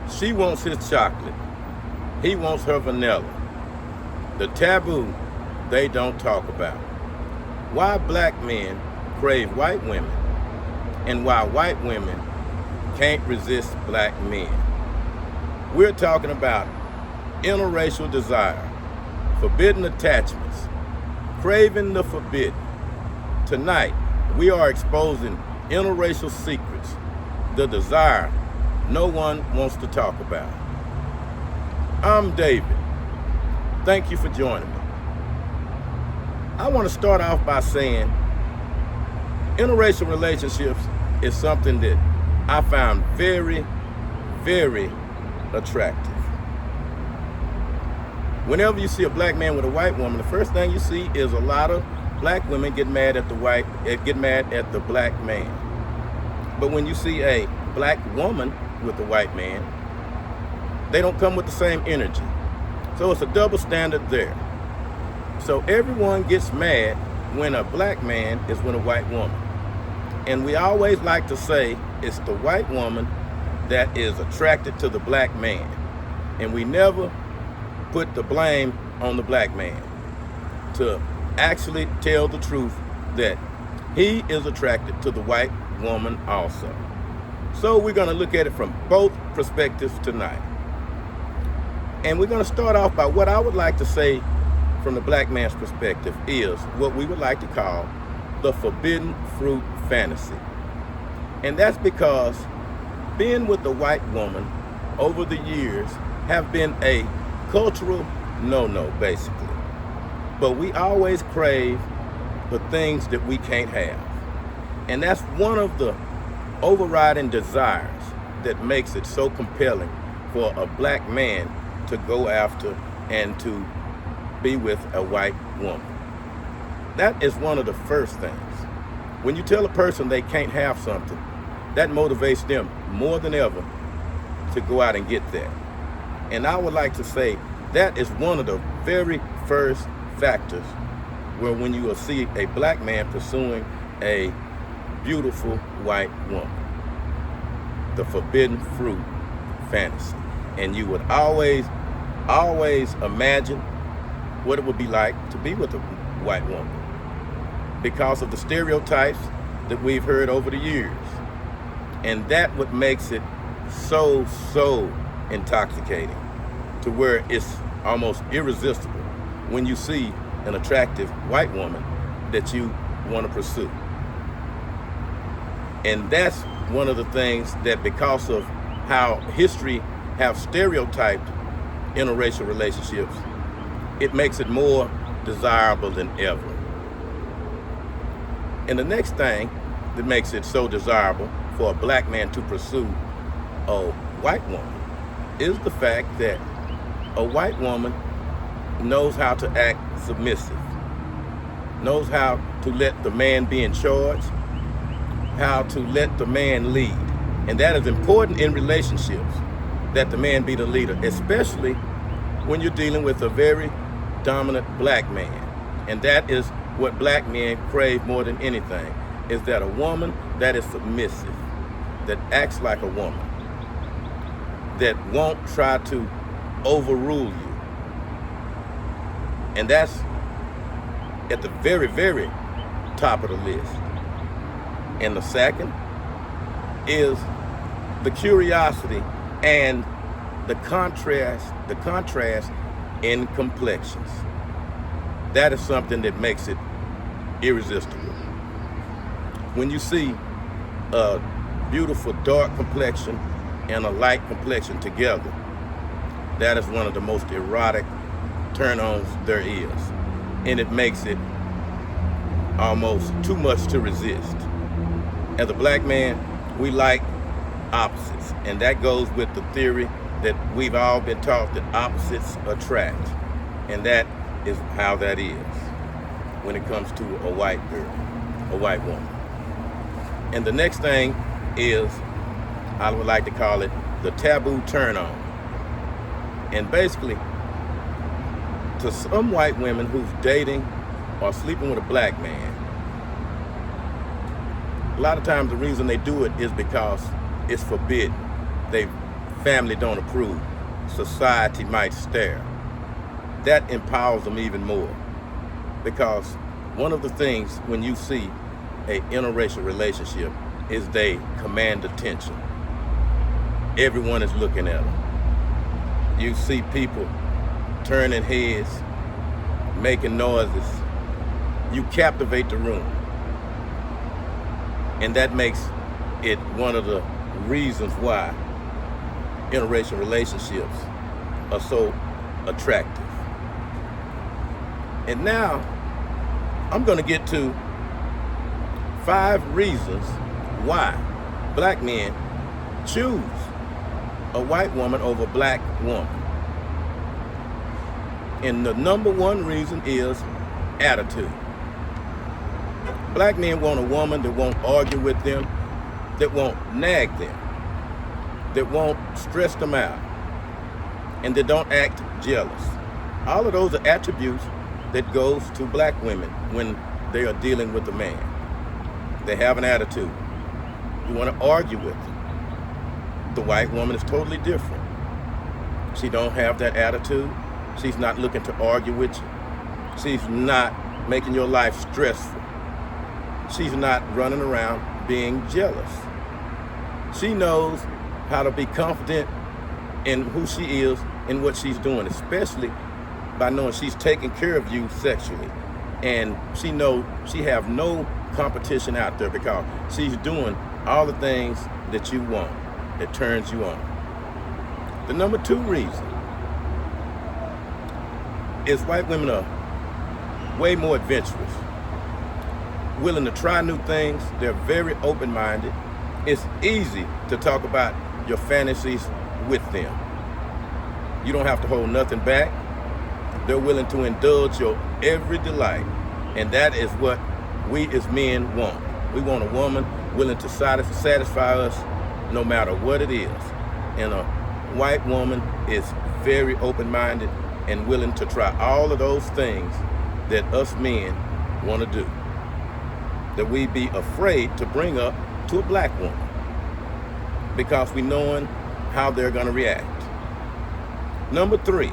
She wants his chocolate. He wants her vanilla. The taboo they don't talk about. Why black men crave white women and why white women can't resist black men. We're talking about interracial desire, forbidden attachments, craving the forbidden. Tonight, we are exposing interracial secrets, the desire no one wants to talk about. I'm David. Thank you for joining me. I want to start off by saying interracial relationships is something that I found very, very attractive. Whenever you see a black man with a white woman, the first thing you see is a lot of black women get mad at the black man. But when you see a black woman with a white man, they don't come with the same energy. So it's a double standard there. So everyone gets mad when a black man is with a white woman. And we always like to say it's the white woman that is attracted to the black man. And we never put the blame on the black man to actually tell the truth that he is attracted to the white woman also. So we're going to look at it from both perspectives tonight. And we're going to start off by what I would like to say from the black man's perspective is what we would like to call the forbidden fruit fantasy. And that's because being with the white woman over the years have been a cultural no-no, basically. But we always crave the things that we can't have. And that's one of the overriding desires that makes it so compelling for a black man to go after and to be with a white woman. That is one of the first things. When you tell a person they can't have something, that motivates them more than ever to go out and get that. And I would like to say that is one of the very first factors where when you will see a black man pursuing a beautiful white woman, the forbidden fruit fantasy. And you would always imagine what it would be like to be with a white woman because of the stereotypes that we've heard over the years. And that what makes it so intoxicating to where it's almost irresistible when you see an attractive white woman that you want to pursue. And that's one of the things that, because of how history have stereotyped interracial relationships, it makes it more desirable than ever. And the next thing that makes it so desirable for a black man to pursue a white woman is the fact that a white woman knows how to act submissive, knows how to let the man be in charge, how to let the man lead. And that is important in relationships, that the man be the leader, especially when you're dealing with a very dominant black man. And that is what black men crave more than anything, is that a woman that is submissive, that acts like a woman, that won't try to overrule you. And that's at the very, very top of the list. And the second is the curiosity and the contrast in complexions. That is something that makes it irresistible. When you see a beautiful dark complexion and a light complexion together, that is one of the most erotic turn-ons there is. And it makes it almost too much to resist. As a black man, we like opposites. And that goes with the theory that we've all been taught that opposites attract. And that is how that is when it comes to a white girl, a white woman. And the next thing is, I would like to call it the taboo turn-on. And basically, to some white women who's dating or sleeping with a black man, a lot of times the reason they do it is because it's forbidden. They family don't approve, society might stare. That empowers them even more, because one of the things when you see a interracial relationship is they command attention. Everyone is looking at them. You see people turning heads, making noises. You captivate the room. And that makes it one of the reasons why interracial relationships are so attractive. And now I'm going to get to 5 reasons why black men choose a white woman over a black woman. And the number 1 reason is attitude. Black men want a woman that won't argue with them, that won't nag them, that won't stress them out, and that don't act jealous. All of those are attributes that goes to black women when they are dealing with a man. They have an attitude. You want to argue with them. The white woman is totally different. She don't have that attitude. She's not looking to argue with you. She's not making your life stressful. She's not running around being jealous. She knows how to be confident in who she is and what she's doing, especially by knowing she's taking care of you sexually. And she knows she have no competition out there because she's doing all the things that you want, that turns you on. The number 2 reason is white women are way more adventurous, willing to try new things. They're very open-minded. It's easy to talk about your fantasies with them. You don't have to hold nothing back. They're willing to indulge your every delight. And that is what we as men want. We want a woman willing to satisfy us no matter what it is. And a white woman is very open-minded and willing to try all of those things that us men want to do, that we be afraid to bring up to a black woman because we knowing how they're going to react. Number 3,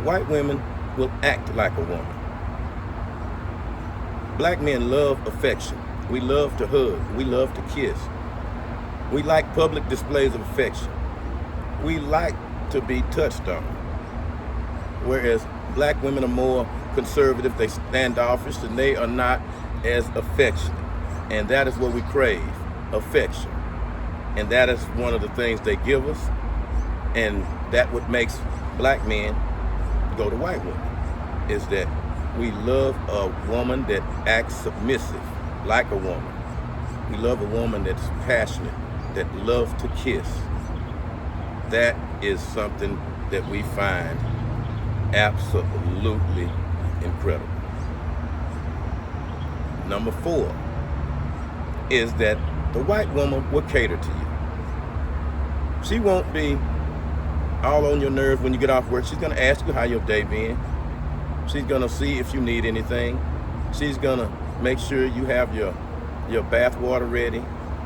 white women will act like a woman. Black men love affection. We love to hug. We love to kiss. We like public displays of affection. We like to be touched on. Whereas black women are more conservative, they standoffish, and they are not as affectionate. And that is what we crave, affection. And that is one of the things they give us. And that what makes black men go to white women, is that we love a woman that acts submissive, like a woman. We love a woman that's passionate, that loves to kiss. That is something that we find absolutely incredible. Number 4 is that the white woman will cater to you. She won't be all on your nerves when you get off work. She's gonna ask you how your day been. She's gonna see if you need anything. She's gonna make sure you have your bath water ready,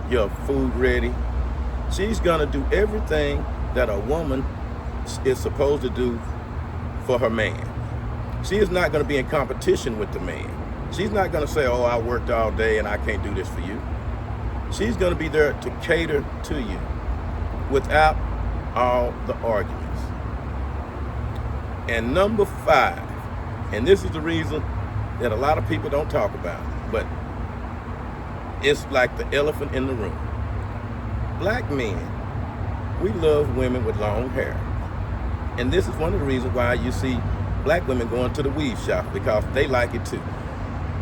your food ready. She's gonna do everything that a woman is supposed to do for her man. She is not gonna be in competition with the man. She's not gonna say, oh, I worked all day and I can't do this for you. She's gonna be there to cater to you without all the arguments. And number 5, and this is the reason that a lot of people don't talk about, but it's like the elephant in the room. Black men, we love women with long hair. And this is one of the reasons why you see black women going to the weave shop, because they like it too.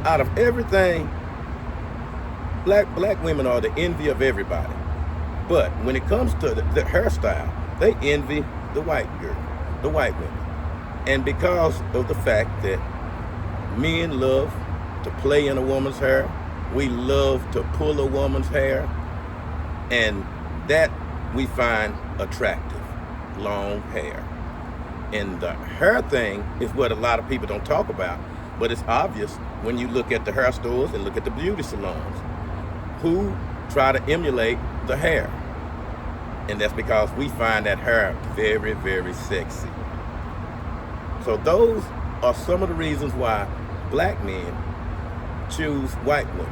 Out of everything, black women are the envy of everybody. But when it comes to the hairstyle, they envy the white girl, the white women. And because of the fact that men love to play in a woman's hair, we love to pull a woman's hair, and that we find attractive, long hair. And the hair thing is what a lot of people don't talk about, but it's obvious when you look at the hair stores and look at the beauty salons, who try to emulate the hair. And that's because we find that hair very, very sexy. So those are some of the reasons why black men choose white women.